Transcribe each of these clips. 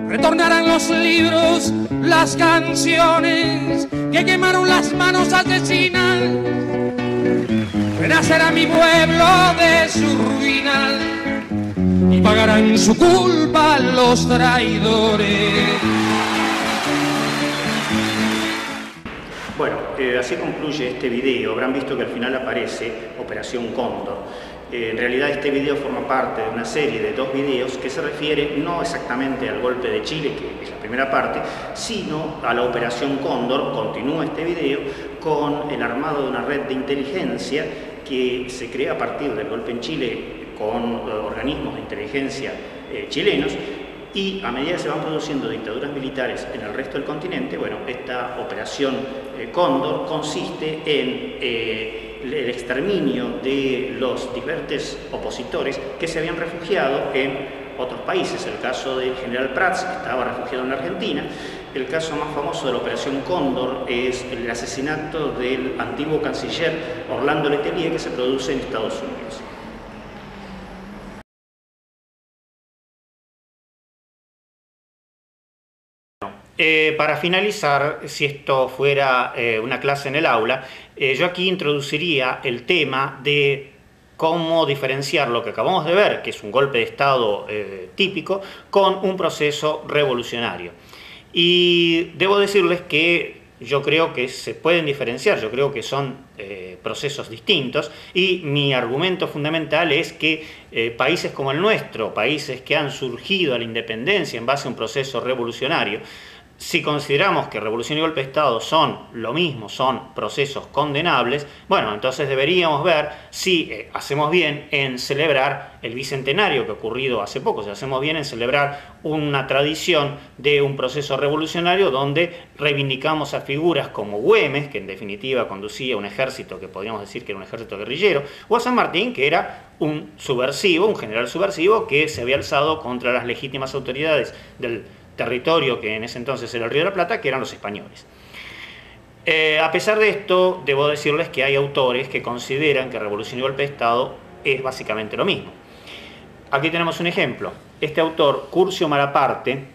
Retornarán los libros, las canciones que quemaron las manos asesinas. Renacerá mi pueblo de su ruina y pagarán su culpa los traidores. Bueno, así concluye este video. Habrán visto que al final aparece Operación Cóndor. En realidad este video forma parte de una serie de 2 videos que se refiere no exactamente al golpe de Chile, que es la primera parte, sino a la Operación Cóndor. Continúa este video con el armado de una red de inteligencia que se crea a partir del golpe en Chile con organismos de inteligencia chilenos, y a medida que se van produciendo dictaduras militares en el resto del continente, bueno, esta Operación Cóndor consiste en el exterminio de los diferentes opositores que se habían refugiado en otros países. El caso del general Prats, que estaba refugiado en Argentina. El caso más famoso de la Operación Cóndor es el asesinato del antiguo canciller Orlando Letelier, que se produce en Estados Unidos. Para finalizar, si esto fuera una clase en el aula, yo aquí introduciría el tema de cómo diferenciar lo que acabamos de ver, que es un golpe de Estado típico, con un proceso revolucionario. Y debo decirles que yo creo que se pueden diferenciar, yo creo que son procesos distintos, y mi argumento fundamental es que países como el nuestro, países que han surgido a la independencia en base a un proceso revolucionario, si consideramos que revolución y golpe de Estado son lo mismo, son procesos condenables, bueno, entonces deberíamos ver si hacemos bien en celebrar el bicentenario que ha ocurrido hace poco, si hacemos bien en celebrar una tradición de un proceso revolucionario donde reivindicamos a figuras como Güemes, que en definitiva conducía un ejército que podríamos decir que era un ejército guerrillero, o a San Martín, que era un subversivo, un general subversivo que se había alzado contra las legítimas autoridades del territorio que en ese entonces era el Río de la Plata, que eran los españoles. A pesar de esto, debo decirles que hay autores que consideran que revolución y golpe de Estado es básicamente lo mismo. Aquí tenemos un ejemplo. Este autor, Curcio Malaparte,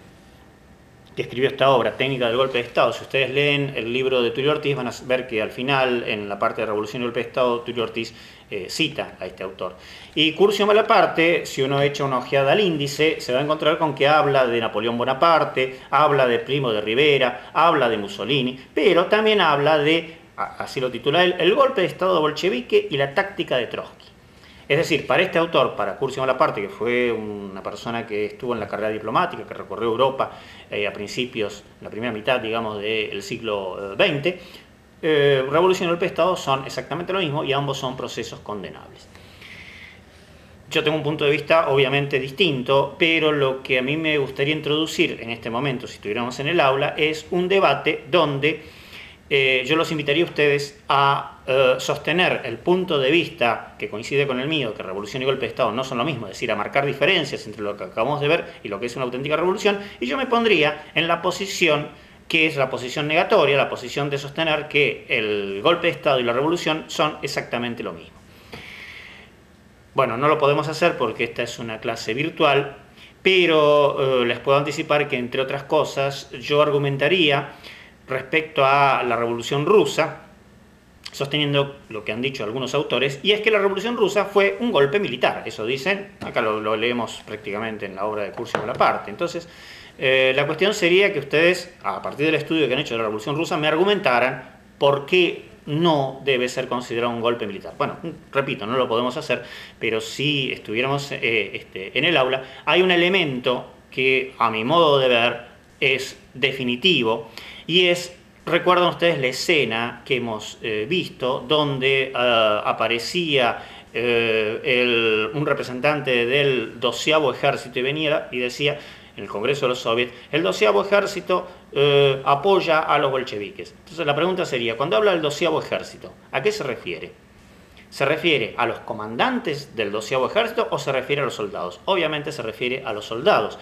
que escribió esta obra, Técnica del golpe de Estado, si ustedes leen el libro de Tulio Ortiz van a ver que al final, en la parte de revolución y golpe de Estado, Tulio Ortiz cita a este autor. Y Curcio Malaparte, si uno echa una ojeada al índice, se va a encontrar con que habla de Napoleón Bonaparte, habla de Primo de Rivera, habla de Mussolini, pero también habla de, así lo titula él, el golpe de Estado bolchevique y la táctica de Trotsky. Es decir, para este autor, para Curcio Malaparte, que fue una persona que estuvo en la carrera diplomática, que recorrió Europa a principios, la primera mitad, digamos, del siglo XX, revolución y golpe de Estado son exactamente lo mismo y ambos son procesos condenables. Yo tengo un punto de vista obviamente distinto, pero lo que a mí me gustaría introducir en este momento, si estuviéramos en el aula, es un debate donde yo los invitaría a ustedes a sostener el punto de vista que coincide con el mío, que revolución y golpe de Estado no son lo mismo, es decir, a marcar diferencias entre lo que acabamos de ver y lo que es una auténtica revolución, y yo me pondría en la posición que es la posición negatoria, la posición de sostener que el golpe de Estado y la revolución son exactamente lo mismo. Bueno, no lo podemos hacer porque esta es una clase virtual, pero les puedo anticipar que, entre otras cosas, yo argumentaría respecto a la Revolución Rusa, sosteniendo lo que han dicho algunos autores, y es que la Revolución Rusa fue un golpe militar. Eso dicen, acá lo leemos prácticamente en la obra de Curcio Malaparte. Entonces, la cuestión sería que ustedes, a partir del estudio que han hecho de la Revolución Rusa, me argumentaran por qué no debe ser considerado un golpe militar. Bueno, repito, no lo podemos hacer, pero si estuviéramos en el aula, hay un elemento que, a mi modo de ver, es definitivo, y es, recuerdan ustedes la escena que hemos visto, donde aparecía un representante del 12º ejército y venía y decía, en el Congreso de los Soviets, el 12º ejército apoya a los bolcheviques. Entonces la pregunta sería, cuando habla del 12º ejército, ¿a qué se refiere? ¿Se refiere a los comandantes del 12º ejército o se refiere a los soldados? Obviamente se refiere a los soldados.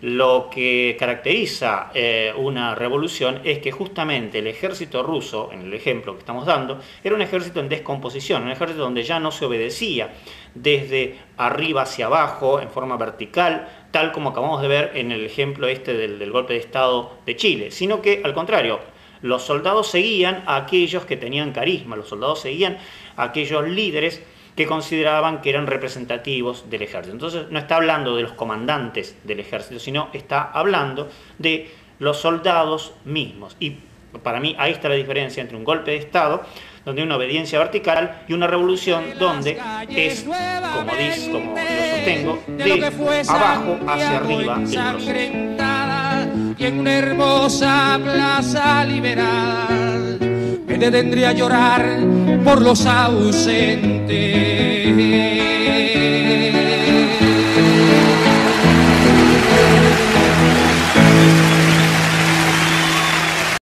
Lo que caracteriza una revolución es que justamente el ejército ruso, en el ejemplo que estamos dando, era un ejército en descomposición, un ejército donde ya no se obedecía desde arriba hacia abajo, en forma vertical, tal como acabamos de ver en el ejemplo este del golpe de Estado de Chile, sino que al contrario, los soldados seguían a aquellos que tenían carisma, los soldados seguían a aquellos líderes que consideraban que eran representativos del ejército. Entonces no está hablando de los comandantes del ejército, sino está hablando de los soldados mismos. Y para mí ahí está la diferencia entre un golpe de Estado, donde hay una obediencia vertical, y una revolución donde es, como lo sostengo, de abajo hacia arriba el proceso. Y en una hermosa plaza liberal me detendría a llorar por los ausentes.